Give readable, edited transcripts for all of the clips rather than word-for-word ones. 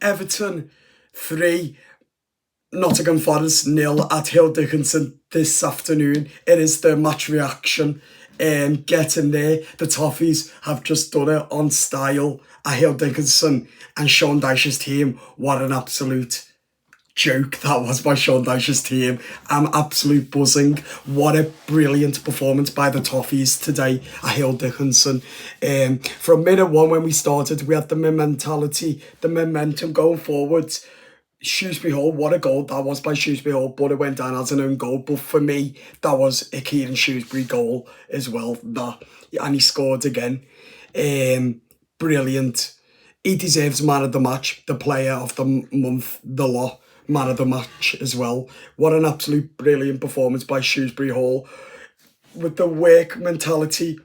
Everton 3, Nottingham Forest 0 at Hill Dickinson this afternoon. It is the match reaction. Getting there. The Toffees have just done it on style at Hill Dickinson, and Sean Dyche's team. What an absolute joke that was by Sean Dyche's team. I'm absolute buzzing. What a brilliant performance by the Toffees today at Hill Dickinson. From minute one when we started, we had the momentum going forward. Shrewsbury Hall, what a goal that was by Shrewsbury Hall, but it went down as an own goal. But for me, that was a Kieran Shrewsbury goal as well. And he scored again. Brilliant. He deserves man of the match, the player of the month, the lot, man of the match as well. What an absolute brilliant performance by Shrewsbury Hall. With the work mentality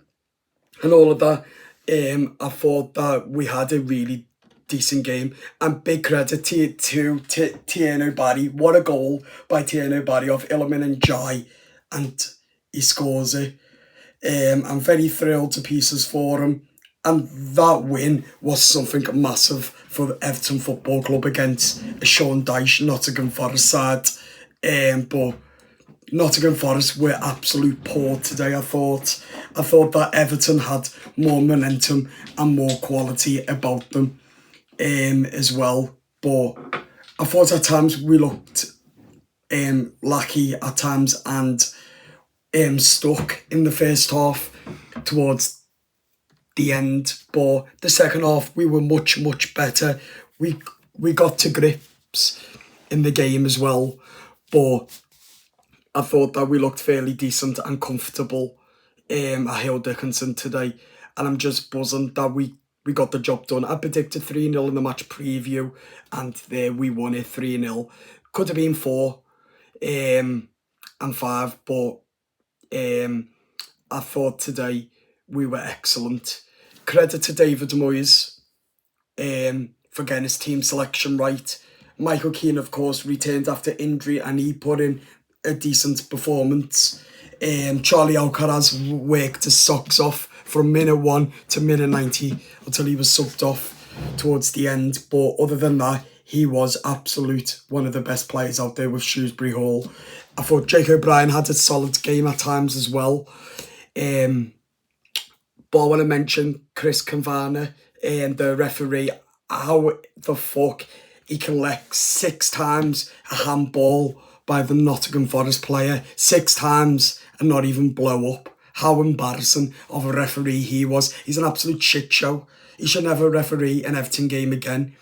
and all of that, I thought that we had a really decent game, and big credit to Tierno Barry. What a goal by Tierno Barry off Illiman and Jai, and he scores it. I'm very thrilled to pieces for him, and that win was something massive for the Everton Football Club against Sean Dyche Nottingham Forest side. But Nottingham Forest were absolute poor today. I thought that Everton had more momentum and more quality about them as well. But I thought at times we looked lucky at times and stuck in the first half towards the end. But the second half we were much better. We got to grips in the game as well. But I thought that we looked fairly decent and comfortable at Hill Dickinson today. And I'm just buzzing that we got the job done. I predicted 3-0 in the match preview, and there we won it 3-0. Could have been 4 and 5, but I thought today we were excellent. Credit to David Moyes for getting his team selection right. Michael Keane, of course, returned after injury, and he put in a decent performance. Charlie Alcaraz worked his socks off from minute 1 to minute 90 until he was subbed off towards the end. But other than that, he was absolute one of the best players out there with Shrewsbury Hall. I thought Jake O'Brien had a solid game at times as well. But I want to mention Chris Cavana and the referee, how the fuck he can let 6 times a handball by the Nottingham Forest player, 6 times, and not even blow up. How embarrassing of a referee he was. He's an absolute shit show. He should never referee an Everton game again.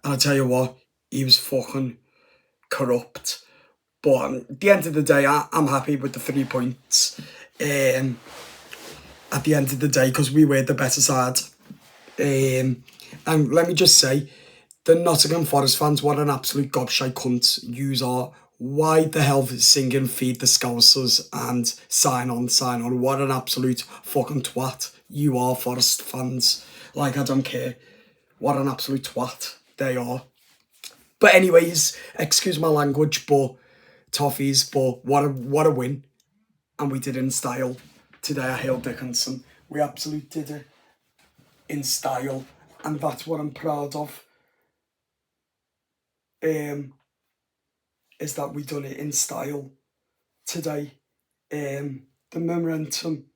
And I tell you what, he was fucking corrupt. But at the end of the day, I'm happy with the 3 points. At the end of the day, because we were the better side. And let me just say, the Nottingham Forest fans, what an absolute gobshite cunt yous are. Why the hell singing Feed the Scousers and sign on. What an absolute fucking twat you are, Forest fans. Like, I don't care. What an absolute twat they are. But anyways, excuse my language, but Toffees, but what a win. And we did it in style today at Hill Dickinson. We absolutely did it in style, and that's what I'm proud of. Is that we done it in style today. The momentum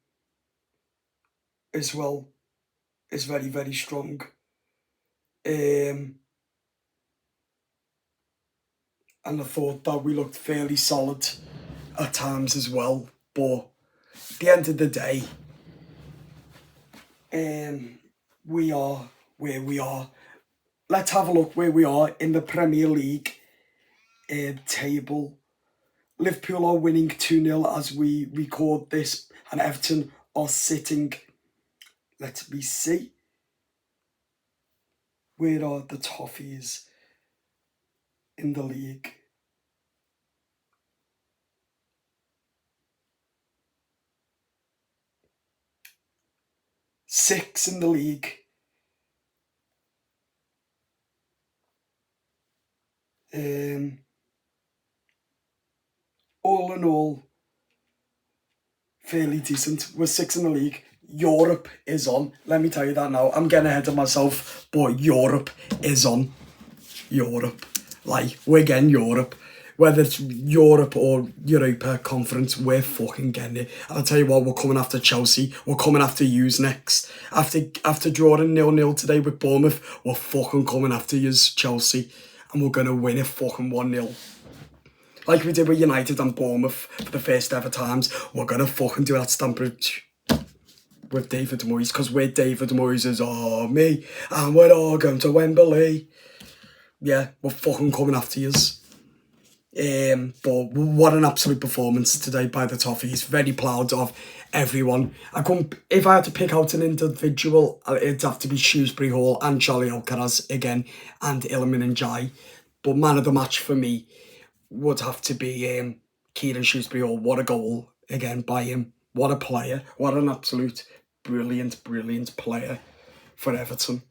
as well is very strong. And I thought that we looked fairly solid at times as well. But at the end of the day, we are where we are. Let's have a look where we are in the Premier League table. Liverpool are winning 2-0 as we record this, and Everton are sitting. Let me see. Where are the Toffees in the league? Six in the league. All in all, fairly decent. We're 6 in the league. Europe is on. Let me tell you that now. I'm getting ahead of myself, but Europe is on. Europe. Like, we're getting Europe. Whether it's Europe or Europa Conference, we're fucking getting it. And I'll tell you what, we're coming after Chelsea. We're coming after yous next. After drawing 0-0 today with Bournemouth, we're fucking coming after yous, Chelsea. And we're going to win it fucking 1-0. Like we did with United and Bournemouth for the first ever times. We're going to fucking do that Stamford with David Moyes, because we're David Moyes' army. And we're all going to Wembley. Yeah, we're fucking coming after yous. But what an absolute performance today by the Toffees. Very proud of everyone. If I had to pick out an individual, it'd have to be Shrewsbury Hall and Charlie Alcaraz again, and Iliman Ndiaye. But man of the match for me would have to be Kieran Shrewsbury Hall. What a goal again by him. What a player. What an absolute brilliant player for Everton.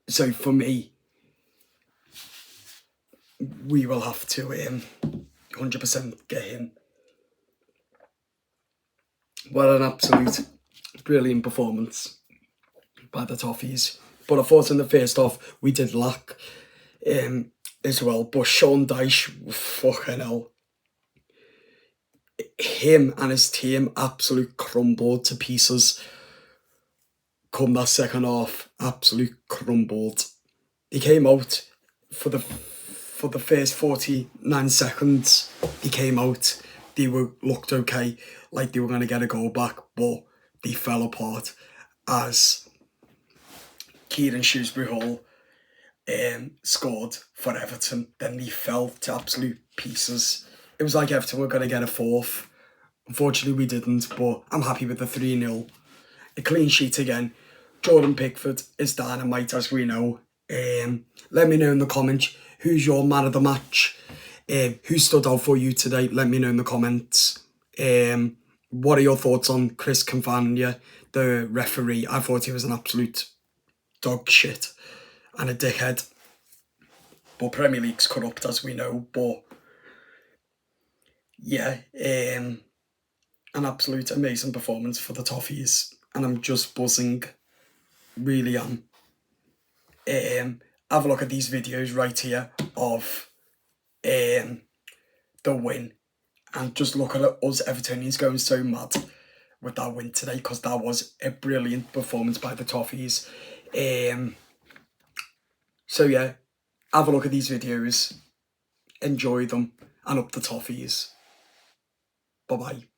So for me, we will have to 100% get him. What an absolute brilliant performance by the Toffees. But I thought in the first half we did lack as well. But Sean Dyche, fucking hell. Him and his team absolute crumbled to pieces. Come that second half, absolute crumbled. He came out for the first 49 seconds. He came out. They looked okay, like they were going to get a goal back, but they fell apart as Kieran Shrewsbury Hall scored for Everton. Then they fell to absolute pieces. It was like Everton were going to get a fourth. Unfortunately, we didn't, but I'm happy with the 3-0. A clean sheet again. Jordan Pickford is dynamite, as we know. Let me know in the comments who's your man of the match. Who stood out for you today? Let me know in the comments. What are your thoughts on Chris Campagna, the referee? I thought he was an absolute dog shit and a dickhead. But Premier League's corrupt, as we know. But yeah, an absolute amazing performance for the Toffees. And I'm just buzzing. Really am. Have a look at these videos right here of the win, and just look at us Evertonians going so mad with that win today, because that was a brilliant performance by the Toffees. So yeah, have a look at these videos, enjoy them, and up the Toffees. Bye bye.